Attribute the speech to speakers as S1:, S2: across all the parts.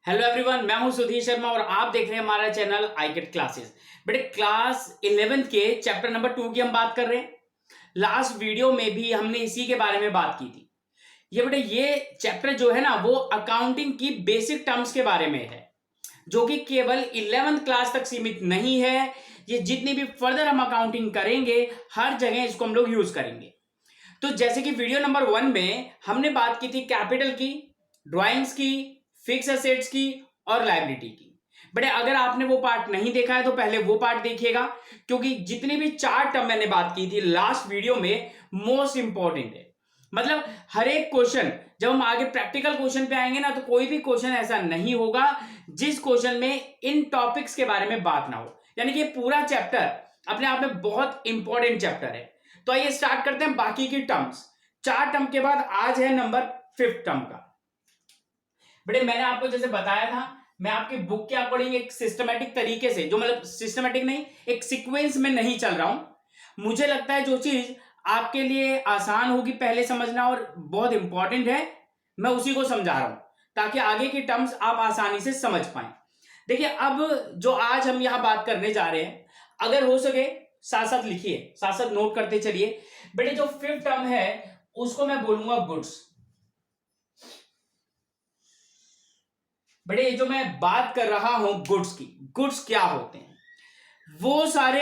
S1: Hello everyone, मैं हूं सुधीर शर्मा और आप देख रहे हैं हमारा चैनल आई गेट क्लासेस। बेटे क्लास 11th के चैप्टर नंबर 2 की हम बात कर रहे हैं। लास्ट वीडियो में भी हमने इसी के बारे में बात की थी। ये चैप्टर जो है ना वो अकाउंटिंग की बेसिक टर्म्स के बारे में है, जो कि केवल 11th क्लास तक सीमित नहीं है। ये जितनी भी फर्दर हम अकाउंटिंग करेंगे हर जगह इसको हम लोग यूज करेंगे। तो जैसे कि वीडियो नंबर 1 में हमने बात की थी कैपिटल की, ड्राइंग्स की, फिक्स एसेट्स की और लायबिलिटी की। बट अगर आपने वो पार्ट नहीं देखा है तो पहले वो पार्ट देखिएगा, क्योंकि जितनी भी 4 टर्म मैंने बात की थी लास्ट वीडियो में मोस्ट इंपॉर्टेंट है। मतलब हर एक क्वेश्चन, जब हम आगे प्रैक्टिकल क्वेश्चन पे आएंगे ना, तो कोई भी क्वेश्चन ऐसा नहीं होगा जिस क्वेश्चन में इन टॉपिक्स के बारे में बात ना हो। यानी कि पूरा चैप्टर अपने आप में बहुत इंपॉर्टेंट चैप्टर है। तो आइए स्टार्ट करते हैं बाकी की टर्म्स। 4 टर्म के बाद आज है नंबर 5th टर्म का। बेटे मैंने आपको जैसे बताया था, मैं आपकी बुक के अकॉर्डिंग एक सिस्टमेटिक तरीके से, जो मतलब सिस्टमेटिक नहीं, एक सीक्वेंस में नहीं चल रहा हूं। मुझे लगता है जो चीज आपके लिए आसान होगी पहले समझना और बहुत इंपॉर्टेंट है, मैं उसी को समझा रहा हूं ताकि आगे की टर्म्स आप आसानी से समझ पाए। देखिए अब जो आज हम यहां बात करने जा रहे हैं, अगर हो सके साथ साथ लिखिए, साथ साथ नोट करते चलिए। बेटे जो 5th टर्म है उसको मैं बोलूंगा गुड्स। बेटे जो मैं बात कर रहा हूं गुड्स की, गुड्स क्या होते हैं? वो सारे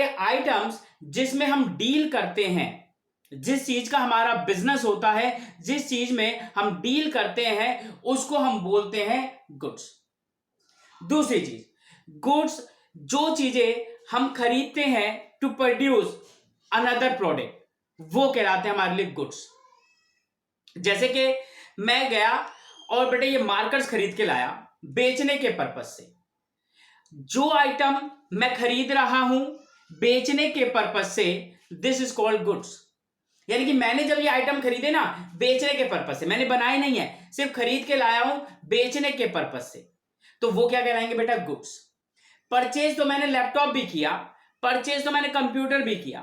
S1: आइटम्स जिसमें हम डील करते हैं, जिस चीज का हमारा बिजनेस होता है, जिस चीज में हम डील करते हैं, उसको हम बोलते हैं गुड्स। दूसरी चीज, गुड्स जो चीजें हम खरीदते हैं टू प्रोड्यूस अनदर प्रोडक्ट, वो कहलाते हैं हमारे लिए गुड्स। जैसे कि मैं गया और बेटे ये मार्कर्स खरीद के लाया बेचने के पर्पज से। जो आइटम मैं खरीद रहा हूं बेचने के पर्पज से, दिस इज कॉल्ड गुड्स। यानी कि मैंने जब ये आइटम खरीदे ना बेचने के पर्पज से, मैंने बनाए नहीं है, सिर्फ खरीद के लाया हूं बेचने के पर्पज से, तो वो क्या कहलाएंगे बेटा? गुड्स। परचेज तो मैंने लैपटॉप भी किया, परचेज तो मैंने कंप्यूटर भी किया,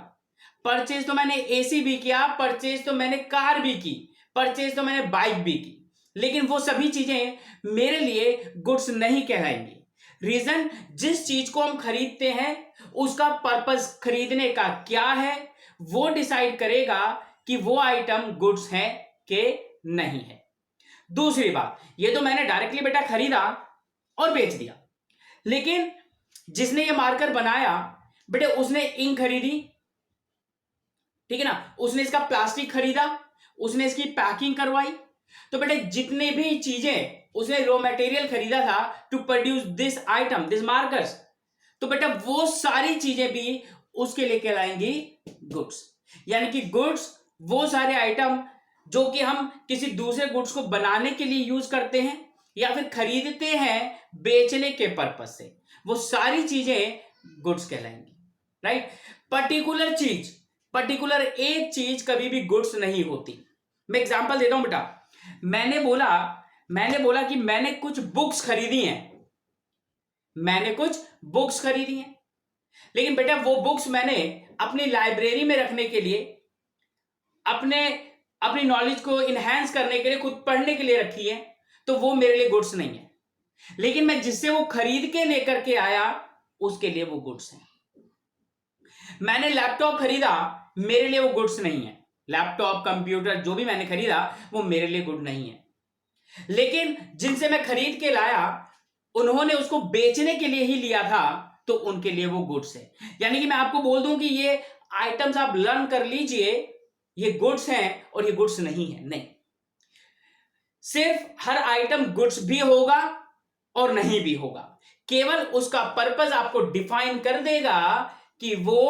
S1: परचेज तो मैंने एसी भी किया, परचेज तो मैंने कार भी की, परचेज तो मैंने बाइक भी की, लेकिन वो सभी चीजें मेरे लिए गुड्स नहीं कहलाएंगी। रीजन, जिस चीज को हम खरीदते हैं उसका पर्पस खरीदने का क्या है, वो डिसाइड करेगा कि वो आइटम गुड्स है कि नहीं है। दूसरी बात, ये तो मैंने डायरेक्टली बेटा खरीदा और बेच दिया, लेकिन जिसने ये मार्कर बनाया बेटे उसने इंक खरीदी, ठीक है ना, उसने इसका प्लास्टिक खरीदा, उसने इसकी पैकिंग करवाई। तो बेटे जितने भी चीजें उसने रॉ मटेरियल खरीदा था to produce this item, this markers, तो बेटा वो सारी चीजें भी उसके लिए कहलाएंगी गुड्स। यानी कि गुड्स वो सारे आइटम जो कि हम किसी दूसरे गुड्स को बनाने के लिए यूज करते हैं या फिर खरीदते हैं बेचने के पर्पज से, वो सारी चीजें गुड्स कहलाएंगी। राइट? पर्टिकुलर एक चीज कभी भी गुड्स नहीं होती। मैं एग्जांपल देता हूं बेटा। मैंने बोला कि मैंने कुछ बुक्स खरीदी हैं, लेकिन बेटा वो बुक्स मैंने अपनी लाइब्रेरी में रखने के लिए, अपनी नॉलेज को इनहेंस करने के लिए, खुद पढ़ने के लिए रखी है, तो वो मेरे लिए गुड्स नहीं है। लेकिन मैं जिससे वो खरीद के लेकर के आया उसके लिए वो गुड्स है। मैंने लैपटॉप खरीदा, मेरे लिए वो गुड्स नहीं है। लैपटॉप, कंप्यूटर जो भी मैंने खरीदा वो मेरे लिए गुड नहीं है। लेकिन जिनसे मैं खरीद के लाया उन्होंने उसको बेचने के लिए ही लिया था, तो उनके लिए वो गुड्स है। यानी कि मैं आपको बोल दूं कि ये आइटम्स आप लर्न कर लीजिए, ये गुड्स हैं और ये गुड्स नहीं है, नहीं। सिर्फ हर आइटम गुड्स भी होगा और नहीं भी होगा, केवल उसका पर्पस आपको डिफाइन कर देगा कि वो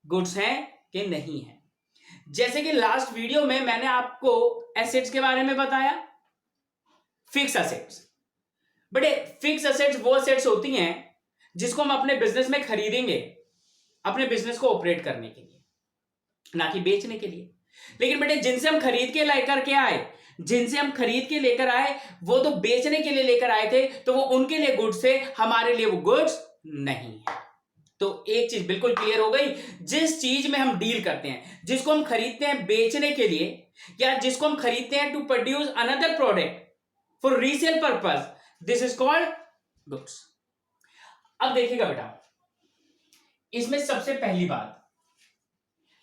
S1: गुड्स हैं कि नहीं है। जैसे कि लास्ट वीडियो में मैंने आपको एसेट्स के बारे में बताया, फिक्स एसेट्स। बड़े फिक्स एसेट्स वो एसेट्स होती हैं जिसको हम अपने बिजनेस में खरीदेंगे अपने बिजनेस को ऑपरेट करने के लिए, ना कि बेचने के लिए। लेकिन बेटे जिनसे हम खरीद के लेकर आए वो तो बेचने के लिए लेकर आए थे, तो वो उनके लिए गुड्स थे, हमारे लिए वो गुड्स नहीं है। तो एक चीज बिल्कुल क्लियर हो गई, जिस चीज में हम डील करते हैं, जिसको हम खरीदते हैं बेचने के लिए या जिसको हम खरीदते हैं to produce another product, for resale purpose, this is called goods. अब देखिएगा बेटा, इसमें सबसे पहली बात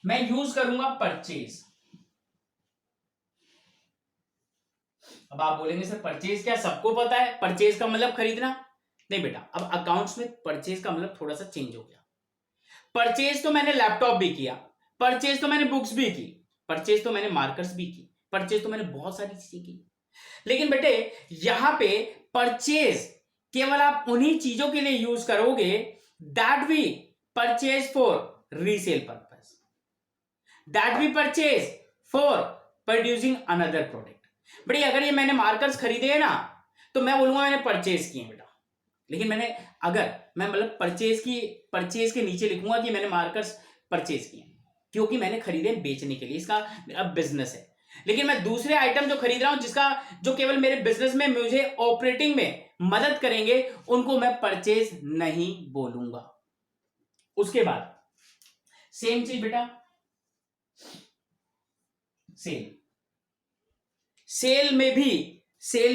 S1: मैं यूज करूंगा परचेज। अब आप बोलेंगे सर परचेज क्या सबको पता है, परचेज का मतलब खरीदना? नहीं बेटा, अब अकाउंट्स में परचेज का मतलब थोड़ा सा चेंज हो गया। परचेज तो मैंने लैपटॉप भी किया, परचेज तो मैंने बुक्स भी की, परचेज तो मैंने मार्कर्स भी की, परचेज तो मैंने बहुत सारी चीजें की। लेकिन बेटे यहां पे परचेज केवल आप उन्हीं चीजों के लिए यूज करोगे that we purchase for resale purpose, that we purchase for producing another product. बड़ी अगर ये मैंने मार्कर्स खरीदे हैं ना तो मैं बोलूंगा मैंने परचेज किए बेटा। लेकिन मैंने अगर मैं मतलब परचेज के नीचे लिखूंगा कि मैंने मार्कर्स परचेज किए क्योंकि मैंने खरीदे बेचने के लिए, इसका मेरा बिजनेस है। लेकिन मैं दूसरे आइटम जो खरीद रहा हूं जिसका जो केवल मेरे बिजनेस में मुझे ऑपरेटिंग में मदद करेंगे उनको मैं परचेज नहीं बोलूंगा। उसके बाद सेम चीज बेटा सेल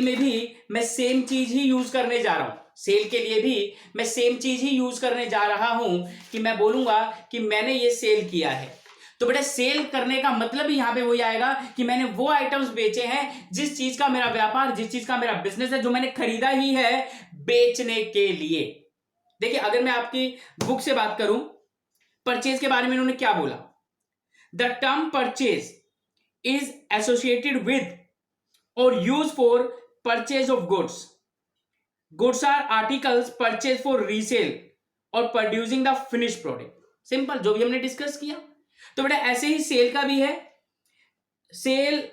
S1: में भी मैं सेम चीज ही यूज करने जा रहा हूं। सेल के लिए भी मैं सेम चीज ही यूज करने जा रहा हूं कि मैं बोलूंगा कि मैंने ये सेल किया है। तो बेटा सेल करने का मतलब ही यहां पे वही आएगा कि मैंने वो आइटम्स बेचे हैं जिस चीज का मेरा व्यापार, जिस चीज का मेरा बिजनेस है, जो मैंने खरीदा ही है बेचने के लिए। देखिए अगर मैं आपकी बुक से बात करूं, परचेज के बारे में उन्होंने क्या बोला, the term purchase is associated with or used for purchase of goods. Goods are articles purchased for resale or producing the finished product. Simple, जो भी हमने डिस्कस किया। तो बेटा ऐसे ही सेल का भी है, sale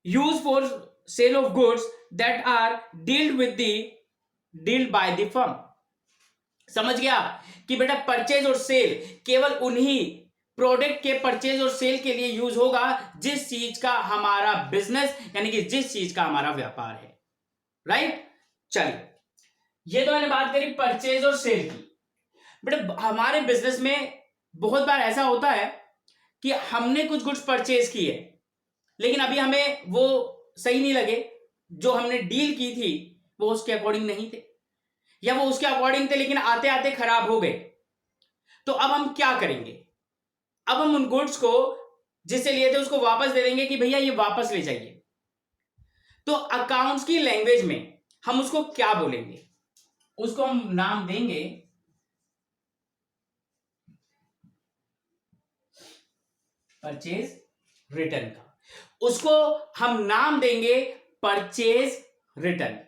S1: use for sale of goods that are dealt by the firm. समझ गया कि बेटा परचेज और सेल केवल उन्हीं प्रोडक्ट के परचेज और सेल के लिए यूज होगा जिस चीज का हमारा बिजनेस यानी कि जिस चीज का हमारा व्यापार है। राइट, चलिए ये तो मैंने बात करी परचेज और सेल की। बट हमारे बिजनेस में बहुत बार ऐसा होता है कि हमने कुछ गुड्स परचेज किए लेकिन अभी हमें वो सही नहीं लगे, जो हमने डील की थी वो उसके अकॉर्डिंग नहीं थे, या वो उसके अकॉर्डिंग थे लेकिन आते आते खराब हो गए। तो अब हम क्या करेंगे, अब हम उन गुड्स को जिससे लिए थे उसको वापस दे देंगे कि भैया ये वापस ले जाइए। तो अकाउंट्स की लैंग्वेज में हम उसको क्या बोलेंगे, उसको हम नाम देंगे परचेज रिटर्न का, उसको हम नाम देंगे परचेज रिटर्न।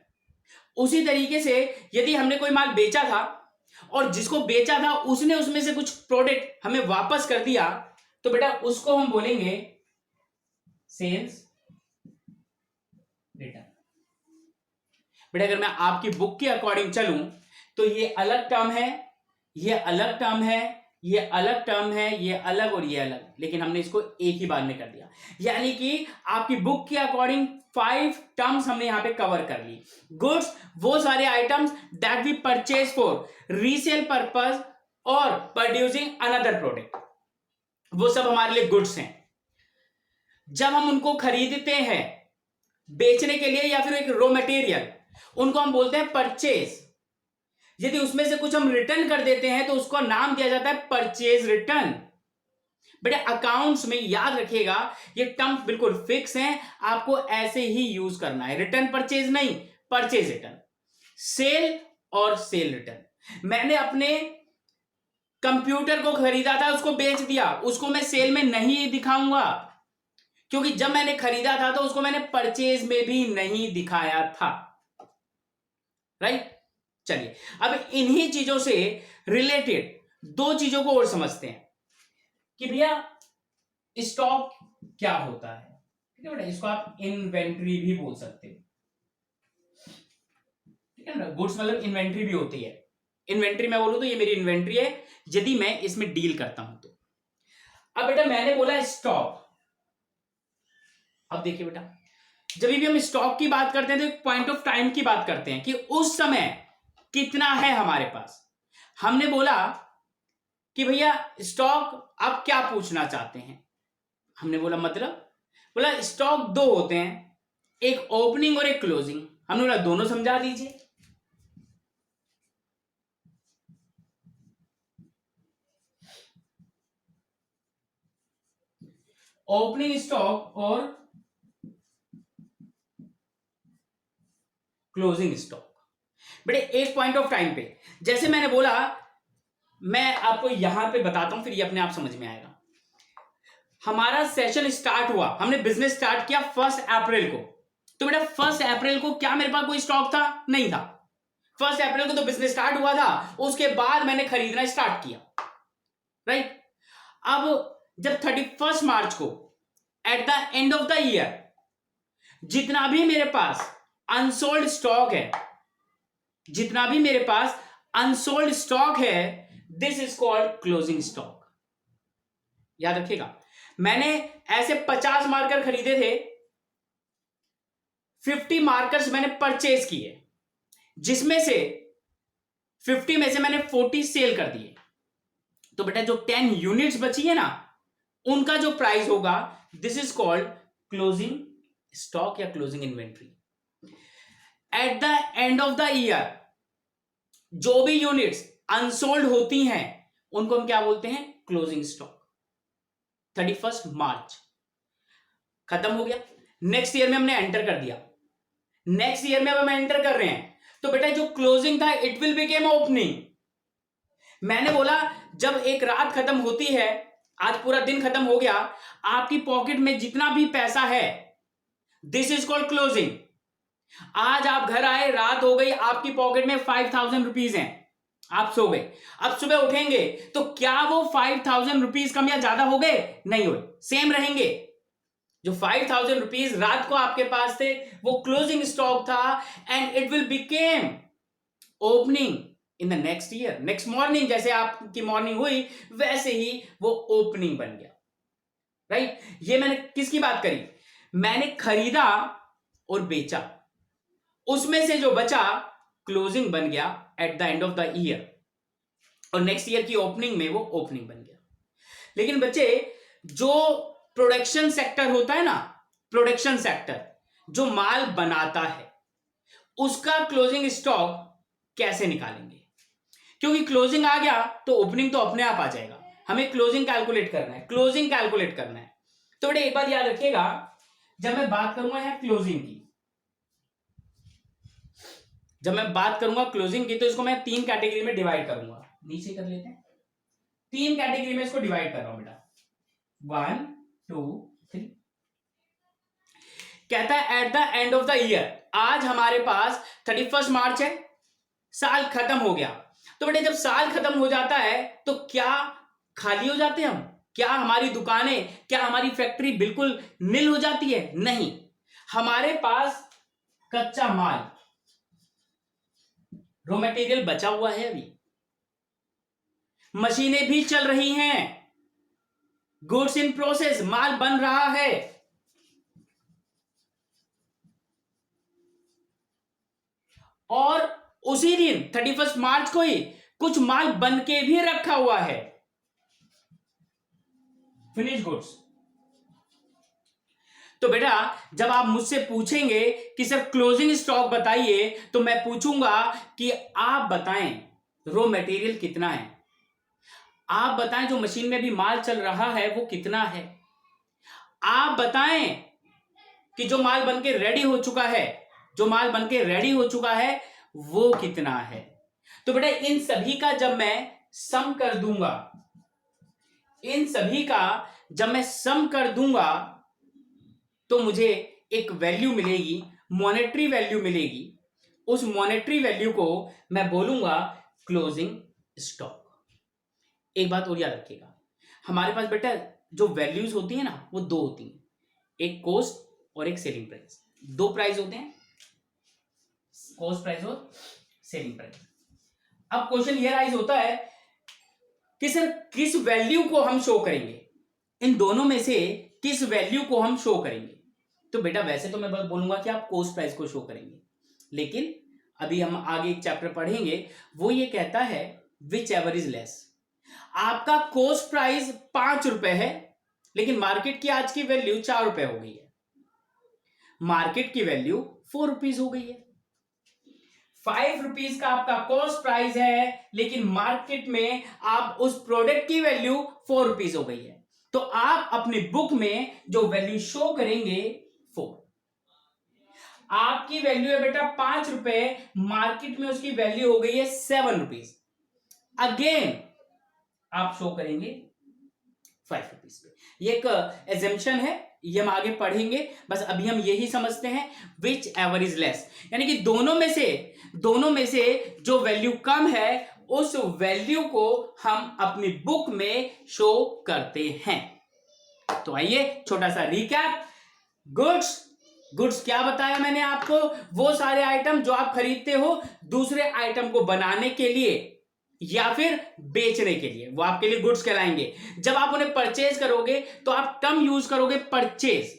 S1: उसी तरीके से यदि हमने कोई माल बेचा था और जिसको बेचा था उसने उसमें से कुछ प्रोडक्ट हमें वापस कर दिया तो बेटा उसको हम बोलेंगे सेल्स रिटर्न। बेटा अगर मैं आपकी बुक के अकॉर्डिंग चलूं तो ये अलग टर्म है, ये अलग टर्म है, ये अलग टर्म है, ये अलग और ये अलग, लेकिन हमने इसको एक ही बार में कर दिया। यानी कि आपकी बुक के अकॉर्डिंग 5 टर्म्स हमने यहां पे कवर कर ली। गुड्स वो सारे items that we purchase for resale purpose और प्रोड्यूसिंग अनदर प्रोडक्ट, वो सब हमारे लिए गुड्स हैं। जब हम उनको खरीदते हैं बेचने के लिए या फिर एक रॉ मटेरियल, उनको हम बोलते हैं परचेज। यदि उसमें से कुछ हम रिटर्न कर देते हैं तो उसका नाम दिया जाता है परचेज रिटर्न। बेटा अकाउंट्स में याद रखिएगा ये टर्म बिल्कुल फिक्स हैं, आपको ऐसे ही यूज करना है। रिटर्न परचेज नहीं, परचेज रिटर्न। सेल और सेल रिटर्न, मैंने अपने कंप्यूटर को खरीदा था उसको बेच दिया, उसको मैं सेल में नहीं दिखाऊंगा क्योंकि जब मैंने खरीदा था तो उसको मैंने परचेज में भी नहीं दिखाया था। राइट, चलिए अब इन्हीं चीजों से रिलेटेड 2 चीजों को और समझते हैं कि भैया स्टॉक क्या होता है। ठीक है बेटा, इसको आप इन्वेंट्री भी बोल सकते हो। ठीक है ना, गुड्स मतलब इन्वेंट्री भी होती है। इन्वेंट्री मैं बोलूं तो ये मेरी इन्वेंट्री है यदि मैं इसमें डील करता हूं तो। अब बेटा मैंने बोला स्टॉक। अब देखिए बेटा जब भी हम स्टॉक की बात करते हैं तो एक पॉइंट ऑफ टाइम की बात करते हैं कि उस समय कितना है हमारे पास। हमने बोला कि भैया स्टॉक आप क्या पूछना चाहते हैं, हमने बोला मतलब बोला स्टॉक 2 होते हैं, एक ओपनिंग और एक क्लोजिंग। हमने बोला दोनों समझा दीजिए। ओपनिंग स्टॉक और क्लोजिंग स्टॉक। बेटे एक पॉइंट ऑफ टाइम पे, जैसे मैंने बोला, मैं आपको यहां पे बताता हूं, फिर ये अपने आप समझ में आएगा। हमारा सेशन स्टार्ट हुआ, हमने बिजनेस स्टार्ट किया 1 अप्रैल को। तो बेटा 1 अप्रैल को क्या मेरे पास कोई स्टॉक था? नहीं था। 1 अप्रैल को तो बिजनेस स्टार्ट हुआ था, उसके बाद मैंने खरीदना स्टार्ट किया, राइट। अब जब 31 मार्च को eight the end of the year जितना भी मेरे पास अनसोल्ड स्टॉक है, जितना भी मेरे पास अनसोल्ड स्टॉक है, this is called closing stock. याद रखिएगा, मैंने ऐसे 50 मार्कर खरीदे थे, 50 मार्कर्स मैंने परचेज किए, जिसमें से 50 में से मैंने 40 सेल कर दिए। तो बेटा जो 10 यूनिट्स बची है ना, उनका जो प्राइस होगा, this is called closing stock या closing inventory. At the end of the year जो भी यूनिट्स अनसोल्ड होती हैं, उनको हम क्या बोलते हैं? Closing stock. 31 मार्च खत्म हो गया, नेक्स्ट ईयर में हमने एंटर कर दिया, नेक्स्ट ईयर में अब हम एंटर कर रहे हैं, तो बेटा जो क्लोजिंग था इट विल बिकेम ओपनिंग। मैंने बोला जब एक रात खत्म होती है, आज पूरा दिन खत्म हो गया, आपकी पॉकेट में जितना भी पैसा है, दिस इज कॉल्ड क्लोजिंग। आज आप घर आए, रात हो गई, आपकी पॉकेट में 5000 रुपीज हैं, आप सो गए। अब सुबह उठेंगे तो क्या वो 5000 रुपीज कम या ज्यादा हो गए? नहीं हुए, सेम रहेंगे। जो 5000 रुपीज रात को आपके पास थे, वो क्लोजिंग स्टॉक था, and it will became opening in the next year. Next morning जैसे आपकी मॉर्निंग हुई, वैसे ही वो ओपनिंग बन गया, राइट। ये मैंने किसकी बात करी? मैंने खरीदा और बेचा, उसमें से जो बचा क्लोजिंग बन गया eight the end of the year, और नेक्स्ट ईयर की ओपनिंग में वो ओपनिंग बन गया। लेकिन बच्चे जो प्रोडक्शन सेक्टर होता है ना, प्रोडक्शन सेक्टर जो माल बनाता है, उसका क्लोजिंग स्टॉक कैसे निकालेंगे? क्योंकि क्लोजिंग आ गया तो ओपनिंग तो अपने आप आ जाएगा, हमें क्लोजिंग कैलकुलेट करना है, क्लोजिंग कैलकुलेट करना है। तो बेटे एक बात याद रखिएगा, जब मैं बात करूंगा यहां क्लोजिंग की, जब मैं बात करूंगा क्लोजिंग की, तो इसको मैं 3 कैटेगरी में डिवाइड करूंगा। नीचे कर लेते हैं, 3 कैटेगरी में इसको डिवाइड कर रहा हूं बेटा, 1 2 3। कहता है eight the end of the year, आज हमारे पास 31 मार्च है, साल खत्म हो गया। तो बेटे जब साल खत्म हो जाता है तो क्या खाली हो जाते हैं हम? क्या हमारी दुकानें, क्या हमारी फैक्ट्री बिल्कुल निल हो जाती है? नहीं, हमारे पास कच्चा माल, रॉ मटेरियल बचा हुआ है, अभी मशीनें भी चल रही हैं, गुड्स इन प्रोसेस, माल बन रहा है, और उसी दिन 31 मार्च को ही कुछ माल बन के भी रखा हुआ है, फिनिश गुड्स। तो बेटा जब आप मुझसे पूछेंगे कि सर क्लोजिंग स्टॉक बताइए, तो मैं पूछूंगा कि आप बताएं रॉ मटेरियल कितना है, आप बताएं जो मशीन में भी माल चल रहा है वो कितना है, आप बताएं कि जो माल बनके रेडी हो चुका है, जो माल बनके रेडी हो चुका है वो कितना है। तो बेटा इन सभी का जब मैं सम कर दूंगा, इन सभी का जब मैं सम कर दूंगा, तो मुझे एक वैल्यू मिलेगी, मॉनेटरी वैल्यू मिलेगी। उस मॉनेटरी वैल्यू को मैं बोलूंगा क्लोजिंग स्टॉक। एक बात और याद रखिएगा, हमारे पास बेटा जो वैल्यूज होती है ना, वो 2 होती हैं, एक कॉस्ट और एक सेलिंग प्राइस। 2 प्राइस होते हैं, कॉस्ट प्राइस और सेलिंग प्राइस। अब क्वेश्चन ये राइज होता है कि सर किस वैल्यू को हम शो करेंगे, इन दोनों में से किस वैल्यू को हम शो करेंगे? तो बेटा वैसे तो मैं बोलूंगा कि आप कॉस्ट प्राइस को शो करेंगे, लेकिन अभी हम आगे एक चैप्टर पढ़ेंगे, वो ये कहता है विच एवर इज लेस। आपका कॉस्ट प्राइस 5 रुपए है, लेकिन मार्केट की आज की वैल्यू 4 रुपए हो गई है, मार्केट की वैल्यू 4 रुपीज हो गई है, ₹5 का आपका कॉस्ट प्राइस है, लेकिन मार्केट में आप उस प्रोडक्ट की वैल्यू ₹4 हो गई है, तो आप अपनी बुक में जो वैल्यू शो करेंगे 4। आपकी वैल्यू है बेटा ₹5, मार्केट में उसकी वैल्यू हो गई है ₹7। अगेन आप शो करेंगे ₹5 पे। ये एक एजम्पशन है, ये हम आगे पढ़ेंगे, बस अभी हम यही समझते हैं विच एवर इज लेस, यानी कि दोनों में से जो वैल्यू कम है उस वैल्यू को हम अपनी बुक में शो करते हैं। तो आइए छोटा सा रिकैप। गुड्स क्या बताया मैंने आपको? वो सारे आइटम जो आप खरीदते हो दूसरे आइटम को बनाने के लिए या फिर बेचने के लिए, वो आपके लिए गुड्स कहलाएंगे। जब आप उन्हें परचेज करोगे तो आप टर्म यूज करोगे परचेज।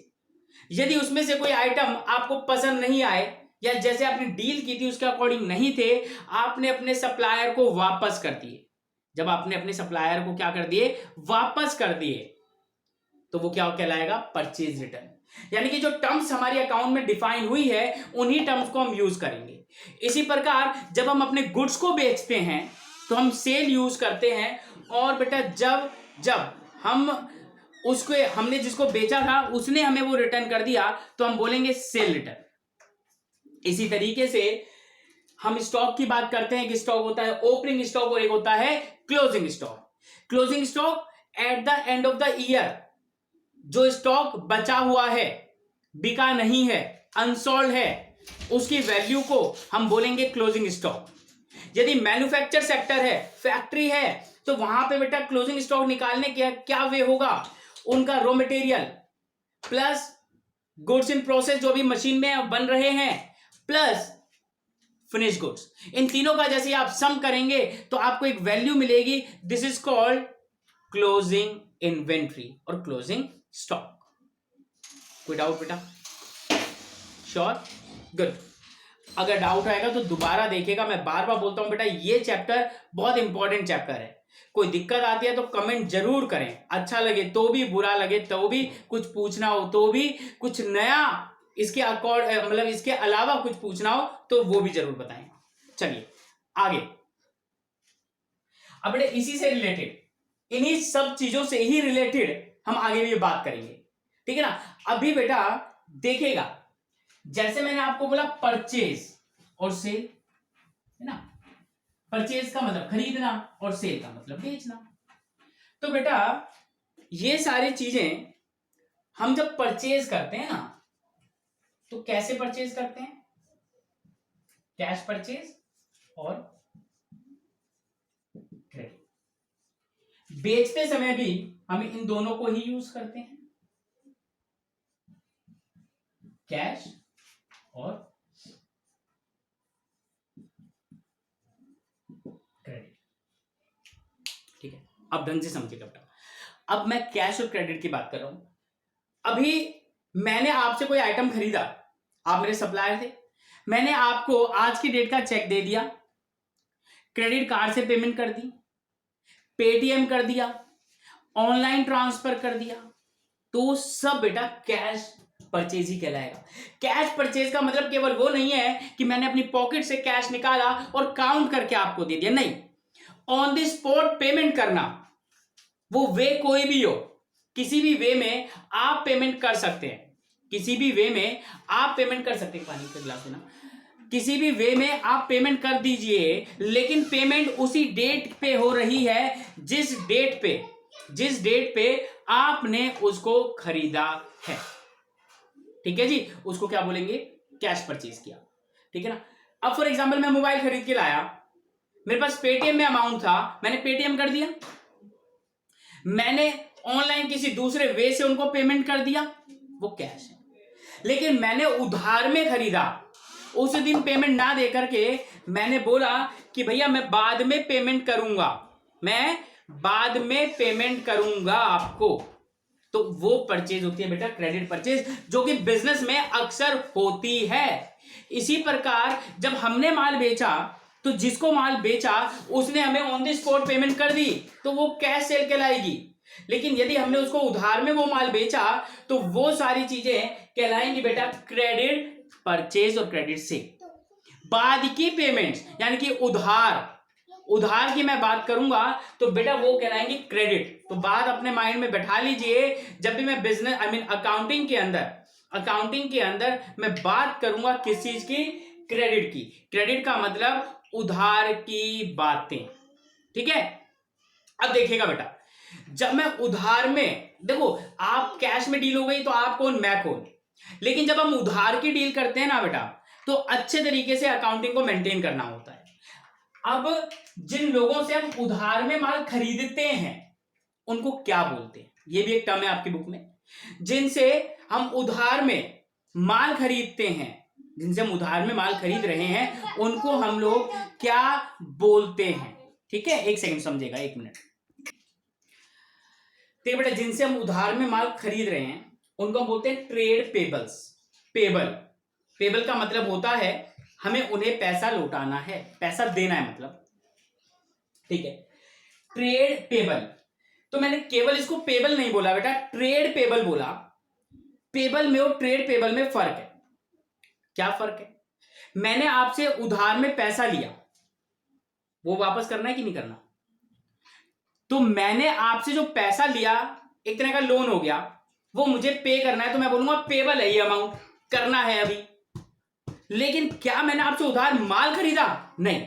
S1: यदि उसमें से कोई आइटम आपको पसंद नहीं आए या जैसे आपने डील की थी उसके अकॉर्डिंग नहीं थे, आपने अपने सप्लायर को वापस कर दिए। जब आपने अपने सप्लायर को क्या कर दिए? वापस कर दिए, तो वो क्या कहलाएगा? Purchase return. यानी कि जो टर्म्स हमारी अकाउंट में डिफाइन हुई है उन्हीं टर्म्स को हम यूज करेंगे। इसी प्रकार जब हम अपने गुड्स को बेचते हैं तो हम सेल यूज करते हैं, और बेटा जब हम उसको, हमने जिसको बेचा था उसने हमें वो रिटर्न कर दिया तो हम बोलेंगे सेल रिटर्न। इसी तरीके से हम स्टॉक की बात करते हैं कि स्टॉक होता है ओपनिंग स्टॉक और एक होता है closing stock. Closing stock at the end of the year, जो स्टॉक बचा हुआ है, बिका नहीं है, अनसोल्ड है, उसकी वैल्यू को हम बोलेंगे क्लोजिंग स्टॉक। यदि मैन्युफैक्चर सेक्टर है, फैक्ट्री है, तो वहां पे बेटा क्लोजिंग स्टॉक निकालने के क्या वे होगा? उनका raw material plus goods in process जो भी मशीन में बन रहे हैं प्लस फिनिश गुड्स, इन तीनों का जैसे आप सम करेंगे तो आपको एक वैल्यू मिलेगी। This is called closing inventory और क्लोजिंग स्टॉक। कोई डाउट बेटा? श्योर? गुड। अगर डाउट आएगा तो दोबारा देखिएगा। मैं बार बार बोलता हूं बेटा ये चैप्टर बहुत इंपॉर्टेंट चैप्टर है। कोई दिक्कत आती है तो कमेंट जरूर करें, अच्छा लगे तो भी, बुरा लगे तो भी, कुछ पूछना हो तो भी, कुछ नया इसके मतलब इसके अलावा कुछ पूछना हो तो वो भी जरूर बताएं। चलिए आगे। अब बेटा इसी से रिलेटेड, इन्हीं सब चीजों से ही रिलेटेड हम आगे भी बात करेंगे, ठीक है ना। अभी बेटा देखिएगा, जैसे मैंने आपको बोला परचेज और सेल, है ना। परचेज का मतलब खरीदना और सेल का मतलब बेचना। तो बेटा ये सारी चीजें हम जब परचेज करते हैं ना, तो कैसे परचेज करते हैं? कैश परचेज और क्रेडिट। बेचते समय भी हम इन दोनों को ही यूज करते हैं, कैश और क्रेडिट, ठीक है। अब ढंग से समझिएगा बेटा। अब मैं कैश और क्रेडिट की बात कर रहा हूं। अभी मैंने आपसे कोई आइटम खरीदा, आप मेरे सप्लायर थे, मैंने आपको आज की डेट का चेक दे दिया, क्रेडिट कार्ड से पेमेंट कर दी, पेटीएम कर दिया, ऑनलाइन ट्रांसफर कर दिया, तो सब बेटा कैश परचेज ही कहलाएगा। कैश परचेज का मतलब केवल वो नहीं है कि मैंने अपनी पॉकेट से कैश निकाला और काउंट करके आपको दे दिया, नहीं। ऑन द स्पॉट पेमेंट करना, वो वे कोई भी हो, किसी भी वे में आप पेमेंट कर सकते हैं, किसी भी वे में आप पेमेंट कर सकते हैं। पानी का गिलास देना। किसी भी वे में आप पेमेंट कर दीजिए, लेकिन पेमेंट उसी डेट पे हो रही है जिस डेट पे आपने उसको खरीदा है, ठीक है जी। उसको क्या बोलेंगे? कैश परचेज किया, ठीक है ना। अब फॉर एग्जांपल मैं मोबाइल खरीद के लाया, मेरे पास पेटीएम में अमाउंट था, मैंने पेटीएम कर दिया, मैंने ऑनलाइन किसी दूसरे वे से उनको पेमेंट कर दिया, वो कैश है। लेकिन मैंने उधार में खरीदा, उस दिन पेमेंट ना दे करके मैंने बोला कि भैया मैं बाद में पेमेंट करूंगा, मैं बाद में पेमेंट करूंगा आपको, तो वो परचेज होती है बेटा क्रेडिट परचेज, जो कि बिजनेस में अक्सर होती है। इसी प्रकार जब हमने माल बेचा तो जिसको माल बेचा उसने हमें ऑन द स्पॉट पेमेंट कर दी, तो वो कैश सेल कहलाएगी। लेकिन यदि हमने उसको उधार में वो माल बेचा तो वो सारी चीजें कहलाएंगी बेटा क्रेडिट परचेज और क्रेडिट सेल। बाद की पेमेंट्स यानी कि उधार की मैं बात करूंगा तो बेटा वो कहलाएंगे क्रेडिट। तो बात अपने माइंड में बैठा लीजिए, जब भी मैं बिजनेस अकाउंटिंग के अंदर मैं बात करूंगा किस चीज की, क्रेडिट की। क्रेडिट का मतलब उधार की बातें, ठीक है। अब देखिएगा बेटा, जब मैं उधार में, देखो आप कैश में डील हो गई तो आप कौन मैं कौन, लेकिन जब हम उधार की डील करते हैं ना बेटा, तो अच्छे तरीके से अकाउंटिंग को मेंटेन करना होता है। अब जिन लोगों से हम उधार में माल खरीदते हैं उनको क्या बोलते हैं, ये भी एक टर्म है आपकी बुक में। जिनसे हम उधार में माल खरीदते हैं, जिनसे हम उधार में माल खरीद रहे हैं, उनको हम लोग क्या बोलते हैं, ठीक है। एक सेकंड समझेगा, एक मिनट। तो बेटा जिनसे हम उधार में माल खरीद रहे हैं उनको हम बोलते हैं ट्रेड पेबल्स। पेबल का मतलब होता है हमें उन्हें पैसा लौटाना है, पैसा देना है मतलब, ठीक है। ट्रेड पेबल, तो मैंने केवल इसको पेबल नहीं बोला बेटा, ट्रेड पेबल बोला। पेबल में और ट्रेड पेबल में फर्क है। क्या फर्क है? मैंने आपसे उधार में पैसा लिया, वो वापस करना है कि नहीं करना? तो मैंने आपसे जो पैसा लिया एक तरह का लोन हो गया, वो मुझे पे करना है, तो मैं बोलूंगा पेबल है ये अमाउंट, करना है अभी। लेकिन क्या मैंने आपसे उधार माल खरीदा? नहीं।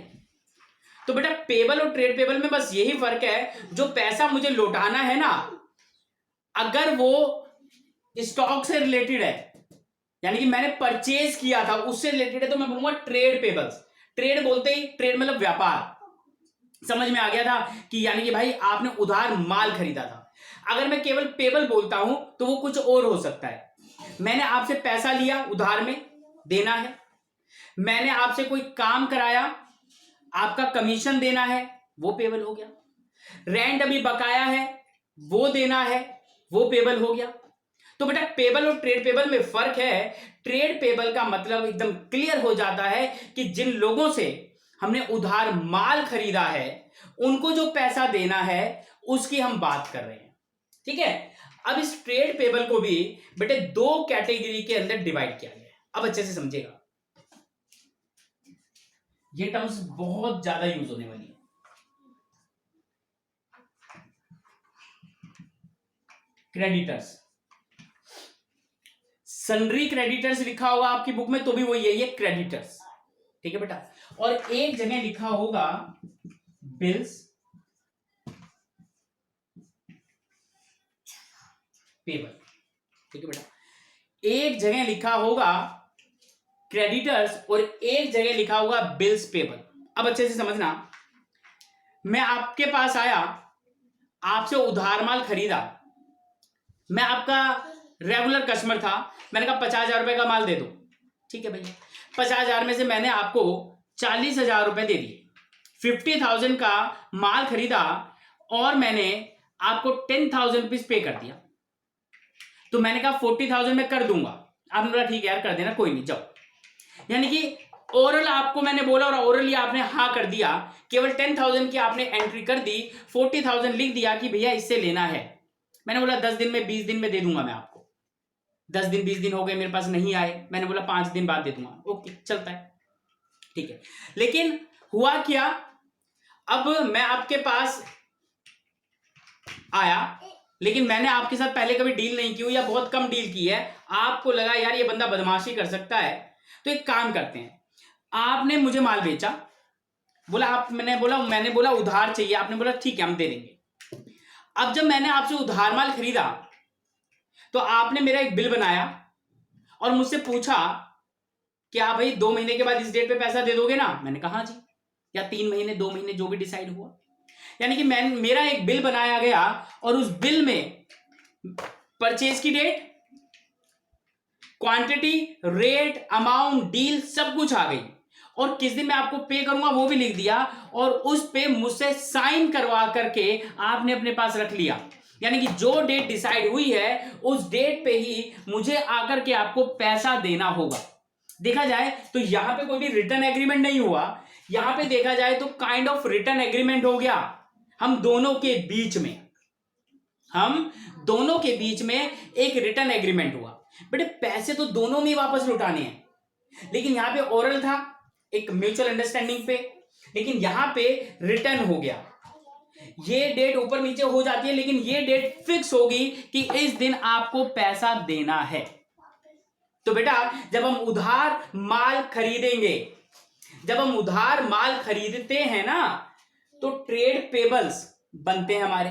S1: तो बेटा पेबल और ट्रेड पेबल में बस यही फर्क है, जो पैसा मुझे लौटाना है ना, अगर वो स्टॉक से रिलेटेड है, यानी कि मैंने परचेज किया था उससे रिलेटेड है, तो मैं बोलूंगा ट्रेड पेबल्स। ट्रेड बोलते ही ट्रेड मतलब व्यापार, समझ में आ गया था कि यानी कि भाई आपने उधार माल खरीदा था। अगर मैं केवल पेबल बोलता हूं तो वो कुछ और हो सकता है। मैंने आपसे पैसा लिया उधार में, देना है। मैंने आपसे कोई काम कराया, आपका कमीशन देना है, वो पेबल हो गया। रेंट अभी बकाया है, वो देना है, वो पेबल हो गया। तो बेटा पेबल और ट्रेड पेबल में फर्क है। ट्रेड पेबल का मतलब एकदम क्लियर हो जाता है कि जिन लोगों से हमने उधार माल खरीदा है उनको जो पैसा देना है उसकी हम बात कर रहे हैं, ठीक है। अब इस ट्रेड पेबल को भी बेटे दो कैटेगरी के अंदर डिवाइड किया गया है। अब अच्छे से समझिएगा, ये टर्म्स बहुत ज्यादा यूज होने वाली है। क्रेडिटर्स, सन्ड्री क्रेडिटर्स लिखा होगा आपकी बुक में तो भी वही है, ये क्रेडिटर्स, ठीक है बेटा। और एक जगह लिखा होगा बिल्स पेबल, ठीक है बेटा। एक जगह लिखा होगा क्रेडिटर्स और एक जगह लिखा होगा बिल्स पेबल। अब अच्छे से समझना, मैं आपके पास आया, आपसे उधार माल खरीदा, मैं आपका रेगुलर कस्टमर था, मैंने कहा 50,000 रुपए का माल दे दो, ठीक है भैया। 50,000 में से मैंने आपको 40,000 रुपए दे दिए, 50,000 का माल खरीदा और मैंने आपको 10,000 रुपीज पे कर दिया। तो मैंने कहा 40,000 में कर दूंगा, आपने बोला ठीक है यार कर देना, कोई नहीं जाओ। यानी कि ओरल आपको मैंने बोला और ओरली आपने हाँ कर दिया, केवल 10,000 की आपने एंट्री कर दी, 40,000 लिख दिया कि भैया इससे लेना है। मैंने बोला 10 दिन में 20 दिन में दे दूंगा मैं आपको। 10 दिन 20 दिन हो गए मेरे पास नहीं आए, मैंने बोला 5 दिन बाद दे दूंगा, ओके चलता है, ठीक है। लेकिन हुआ क्या, अब मैं आपके पास आया, लेकिन मैंने आपके साथ पहले कभी डील नहीं की हुई या बहुत कम डील की है, आपको लगा यार ये बंदा बदमाशी कर सकता है, तो एक काम करते हैं, आपने मुझे माल बेचा, बोला आप, मैंने बोला उधार चाहिए, आपने बोला ठीक है हम दे देंगे। अब जब मैंने आपसे उधार माल खरीदा तो आपने मेरा एक बिल बनाया और मुझसे पूछा कि आप भाई 2 महीने के बाद इस डेट पे पैसा दे दोगे ना, मैंने कहा हाँ जी, या 3 महीने 2 महीने जो भी डिसाइड हुआ। यानी कि मेरा एक बिल बनाया गया और उस बिल में परचेज की date, quantity, rate, amount, deal सब कुछ आ गई और किस दिन मैं आपको पे करूंगा वो भी लिख दिया और उस पे मुझसे साइन करवा करके आपने अपने पास रख लिया। यानी कि जो डेट डिसाइड हुई है उस डेट पे ही मुझे आकर के आपको पैसा देना होगा। देखा जाए तो यहां पे कोई भी रिटर्न एग्रीमेंट नहीं हुआ, यहां पे देखा जाए तो काइंड ऑफ रिटर्न एग्रीमेंट हो गया हम दोनों के बीच में एक रिटर्न एग्रीमेंट हुआ। बेटे पैसे तो दोनों में वापस लौटाने हैं, लेकिन यहां पे ओरल था, एक म्यूचुअल अंडरस्टैंडिंग पे, लेकिन यहां पे रिटर्न हो गया। ये डेट ऊपर नीचे हो जाती है, लेकिन ये डेट फिक्स होगी कि इस दिन आपको पैसा देना है। तो बेटा जब हम उधार माल खरीदेंगे, जब हम उधार माल खरीदते हैं ना, तो ट्रेड पेबल्स बनते हैं हमारे।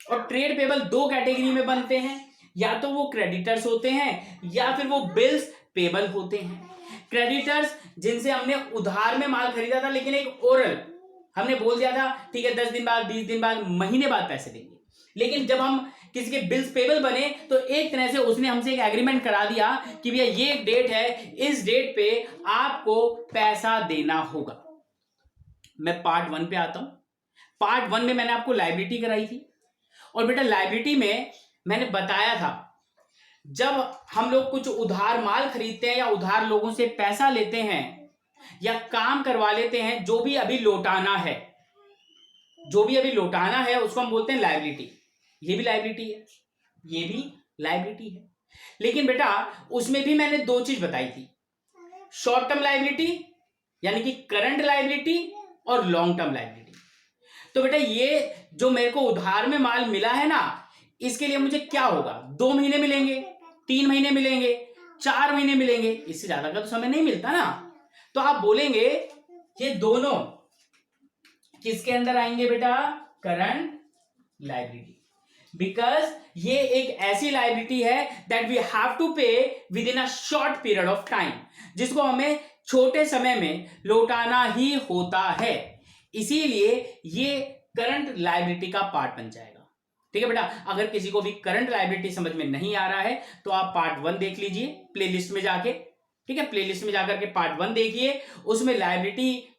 S1: और ट्रेड पेबल दो कैटेगरी में बनते हैं, या तो वो क्रेडिटर्स होते हैं या फिर वो बिल्स पेबल होते हैं। क्रेडिटर्स जिनसे हमने उधार में माल खरीदा था, लेकिन एक ओरल हमने बोल दिया था ठीक है 10 दिन बाद, 20 दिन बाद, महीने बाद पैसे देंगे। लेकिन जब हम किसी के बिल्स पेबल बने तो एक तरह से उसने हमसे एक एग्रीमेंट करा दिया कि भैया ये डेट है, इस डेट पे आपको पैसा देना होगा। मैं पार्ट 1 पे आता हूं। पार्ट 1 में मैंने आपको लायबिलिटी कराई थी, और बेटा लायबिलिटी में मैंने बताया था जब हम लोग कुछ उधार माल खरीदते हैं या उधार लोगों से पैसा लेते हैं या काम करवा लेते हैं, जो भी अभी लौटाना है, जो भी अभी लौटाना है उसको हम बोलते हैं लायबिलिटी। ये भी लायबिलिटी है, ये भी लायबिलिटी है। लेकिन बेटा उसमें भी मैंने दो चीज बताई थी, शॉर्ट टर्म लायबिलिटी यानी कि करंट लायबिलिटी और लॉन्ग टर्म लायबिलिटी। तो बेटा ये जो मेरे को उधार में माल मिला है ना, इसके लिए मुझे क्या होगा, 2 महीने मिलेंगे, 3 महीने मिलेंगे, 4 महीने मिलेंगे, इससे ज्यादा का तो समय नहीं मिलता ना। तो आप बोलेंगे ये दोनों किसके अंदर आएंगे बेटा, करंट लायबिलिटी, बिकॉज ये एक ऐसी लायबिलिटी है दैट वी हैव टू पे with in a short period of time, जिसको हमें छोटे समय में लौटाना ही होता है। इसीलिए ये करंट लायबिलिटी का पार्ट बन जाएगा। ठीक है बेटा, अगर किसी को भी करंट लायबिलिटी समझ में नहीं आ रहा है तो आप पार्ट 1 देख लीजिए प्लेलिस्ट में जाके। ठीक है, प्लेलिस्ट में जाकर के पार्ट 1 देखिए, उसमें लायबिलिटी